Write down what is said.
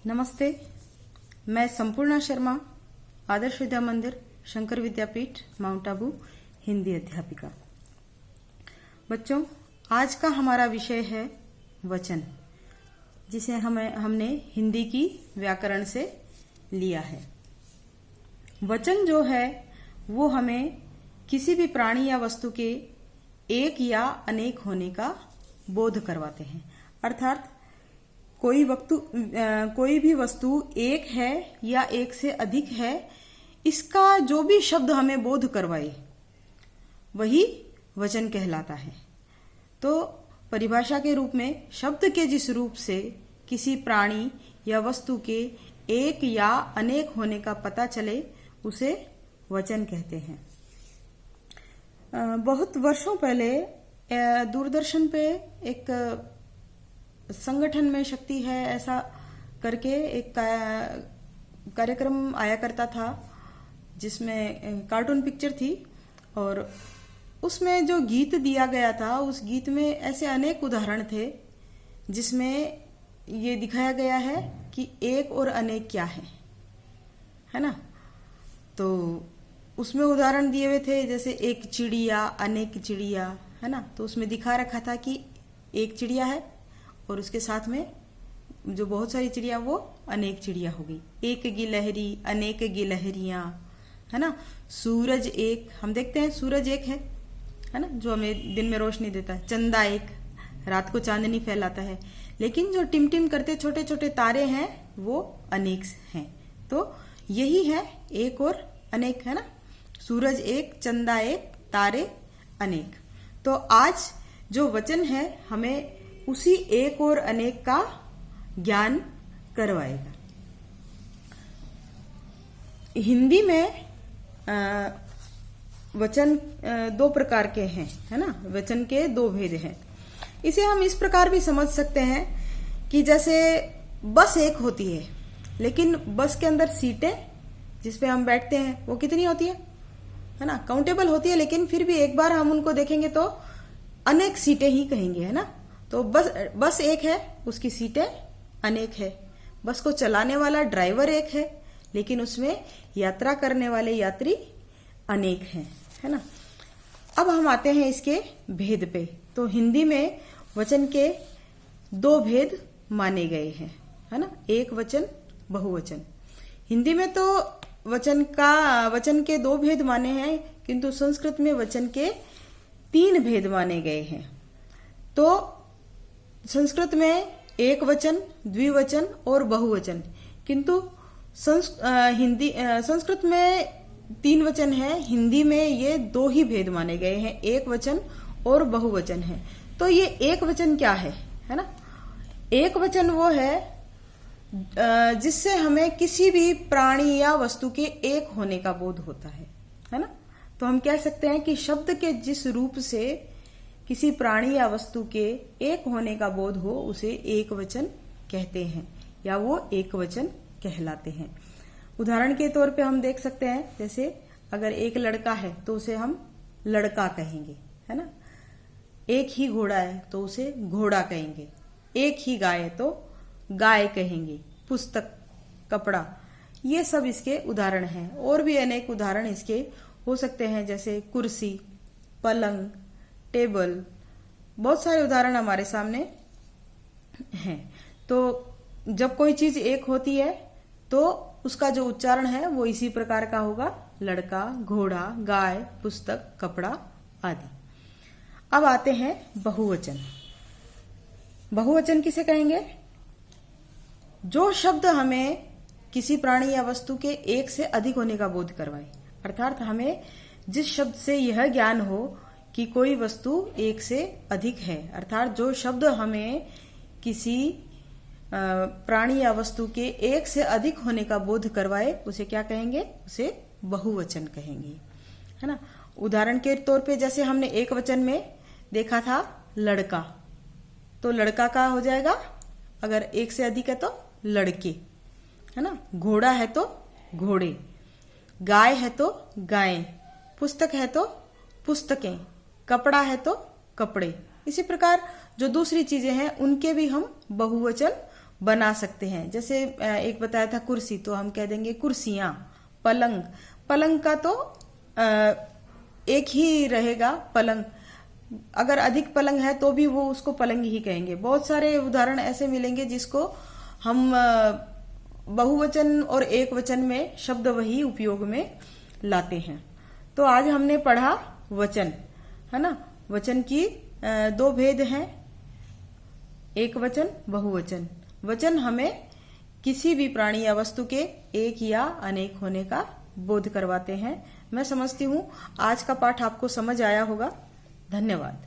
नमस्ते, मैं संपूर्णा शर्मा, आदर्श विद्या मंदिर, शंकर विद्यापीठ, माउंट आबू, हिंदी अध्यापिका। बच्चों, आज का हमारा विषय है वचन, जिसे हमने हिंदी की व्याकरण से लिया है। वचन जो है वो हमें किसी भी प्राणी या वस्तु के एक या अनेक होने का बोध करवाते हैं। अर्थात कोई भी वस्तु एक है या एक से अधिक है, इसका जो भी शब्द हमें बोध करवाए वही वचन कहलाता है। तो परिभाषा के रूप में शब्द के जिस रूप से किसी प्राणी या वस्तु के एक या अनेक होने का पता चले उसे वचन कहते हैं। बहुत वर्षों पहले दूरदर्शन पे एक संगठन में शक्ति है ऐसा करके एक कार्यक्रम आया करता था, जिसमें कार्टून पिक्चर थी और उसमें जो गीत दिया गया था उस गीत में ऐसे अनेक उदाहरण थे जिसमें ये दिखाया गया है कि एक और अनेक क्या है ना। तो उसमें उदाहरण दिए हुए थे, जैसे एक चिड़िया, अनेक चिड़िया, है ना। तो उसमें दिखा रखा था कि एक चिड़िया है और उसके साथ में जो बहुत सारी चिड़िया वो अनेक चिड़िया हो गई। एक गिलहरी, अनेक गिलहरियां, है ना। सूरज एक, हम देखते हैं सूरज एक है ना, जो हमें दिन में रोशनी देता है। चंदा एक, रात को चांदनी फैलाता है। लेकिन जो टिमटिम करते छोटे छोटे तारे हैं वो अनेक हैं। तो यही है एक और अनेक, है ना। सूरज एक, चंदा एक, तारे अनेक। तो आज जो वचन है हमें उसी एक और अनेक का ज्ञान करवाएगा। हिंदी में वचन दो प्रकार के हैं, है ना। वचन के दो भेद हैं। इसे हम इस प्रकार भी समझ सकते हैं कि जैसे बस एक होती है, लेकिन बस के अंदर सीटें जिसपे हम बैठते हैं वो कितनी होती है ना, काउंटेबल होती है। लेकिन फिर भी एक बार हम उनको देखेंगे तो अनेक सीटें ही कहेंगे, है ना। तो बस एक है, उसकी सीटें अनेक है। बस को चलाने वाला ड्राइवर एक है, लेकिन उसमें यात्रा करने वाले यात्री अनेक हैं, है ना। अब हम आते हैं इसके भेद पे। तो हिंदी में वचन के दो भेद माने गए हैं, है ना। एक वचन, बहुवचन। हिंदी में तो वचन के दो भेद माने हैं, किंतु संस्कृत में वचन के तीन भेद माने गए हैं। तो संस्कृत में एक वचन, द्विवचन और बहुवचन, किंतु संस्कृत में तीन वचन है। हिंदी में ये दो ही भेद माने गए हैं, एक वचन और बहुवचन है। तो ये एक वचन क्या है ना। एक वचन वो है जिससे हमें किसी भी प्राणी या वस्तु के एक होने का बोध होता है ना। तो हम कह सकते हैं कि शब्द के जिस रूप से किसी प्राणी या वस्तु के एक होने का बोध हो उसे एक वचन कहते हैं, या वो एक वचन कहलाते हैं। उदाहरण के तौर पे हम देख सकते हैं, जैसे अगर एक लड़का है तो उसे हम लड़का कहेंगे, है ना। एक ही घोड़ा है तो उसे घोड़ा कहेंगे। एक ही गाय है तो गाय कहेंगे। पुस्तक, कपड़ा, ये सब इसके उदाहरण हैं। और भी अनेक उदाहरण इसके हो सकते हैं, जैसे कुर्सी, पलंग, टेबल, बहुत सारे उदाहरण हमारे सामने हैं। तो जब कोई चीज एक होती है तो उसका जो उच्चारण है वो इसी प्रकार का होगा, लड़का, घोड़ा, गाय, पुस्तक, कपड़ा आदि। अब आते हैं बहुवचन। बहुवचन किसे कहेंगे? जो शब्द हमें किसी प्राणी या वस्तु के एक से अधिक होने का बोध करवाए। अर्थात हमें जिस शब्द से यह ज्ञान हो कि कोई वस्तु एक से अधिक है, अर्थात जो शब्द हमें किसी प्राणी या वस्तु के एक से अधिक होने का बोध करवाए उसे क्या कहेंगे? उसे बहुवचन कहेंगे, है ना। उदाहरण के तौर पे जैसे हमने एक वचन में देखा था लड़का, तो लड़का का हो जाएगा, अगर एक से अधिक है तो लड़के, है ना। घोड़ा है तो घोड़े, गाय है तो गायें, पुस्तक है तो पुस्तकें, कपड़ा है तो कपड़े। इसी प्रकार जो दूसरी चीजें हैं उनके भी हम बहुवचन बना सकते हैं। जैसे एक बताया था कुर्सी, तो हम कह देंगे कुर्सियां। पलंग, पलंग का तो एक ही रहेगा पलंग, अगर अधिक पलंग है तो भी वो उसको पलंग ही कहेंगे। बहुत सारे उदाहरण ऐसे मिलेंगे जिसको हम बहुवचन और एक वचन में शब्द वही उपयोग में लाते हैं। तो आज हमने पढ़ा वचन, है ना। वचन की दो भेद हैं, एक वचन, बहुवचन। वचन हमें किसी भी प्राणी या वस्तु के एक या अनेक होने का बोध करवाते हैं। मैं समझती हूँ आज का पाठ आपको समझ आया होगा। धन्यवाद।